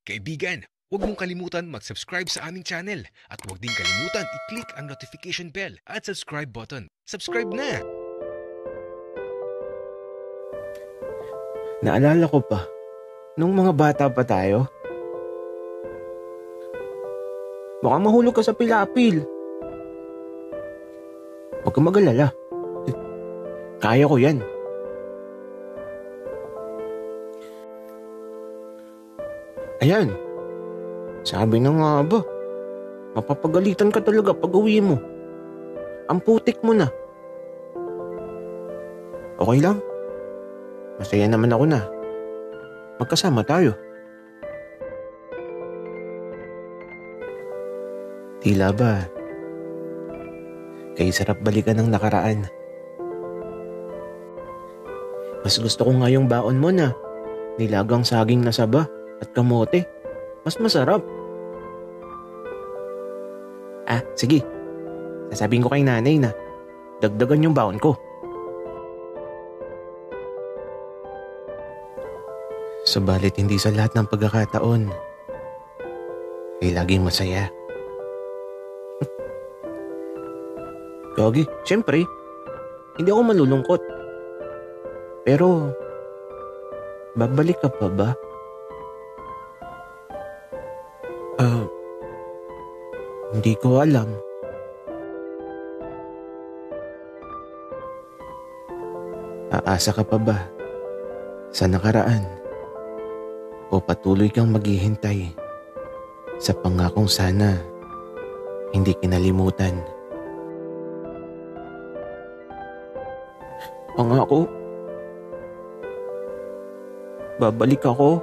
Kaibigan, huwag mong kalimutan mag-subscribe sa aming channel at huwag din kalimutan i-click ang notification bell at subscribe button. Subscribe na! Naalala ko pa, nung mga bata pa tayo. Baka mahulog ka sa pilapil. Huwag kang mag-alala. Kaya ko yan. Ayan, sabi na nga ba, mapapagalitan ka talaga pag uwi mo. Ang putik mo na. Okay lang? Masaya naman ako na. Magkasama tayo. Tila ba, kay sarap balikan ng nakaraan. Mas gusto ko nga yung baon mo na nilagang saging na saba at kamote. Mas masarap. Sige. Sasabihin ko kay nanay na dagdagan yung baon ko. Subalit hindi sa lahat ng pagkakataon ay laging masaya. Gagi, syempre, hindi ako malulungkot. Pero, babalik ka pa ba? Hindi ko alam. Aasa ka pa ba sa nakaraan? O patuloy kang maghihintay sa pangakong sana hindi kinalimutan? Pangako, babalik ako.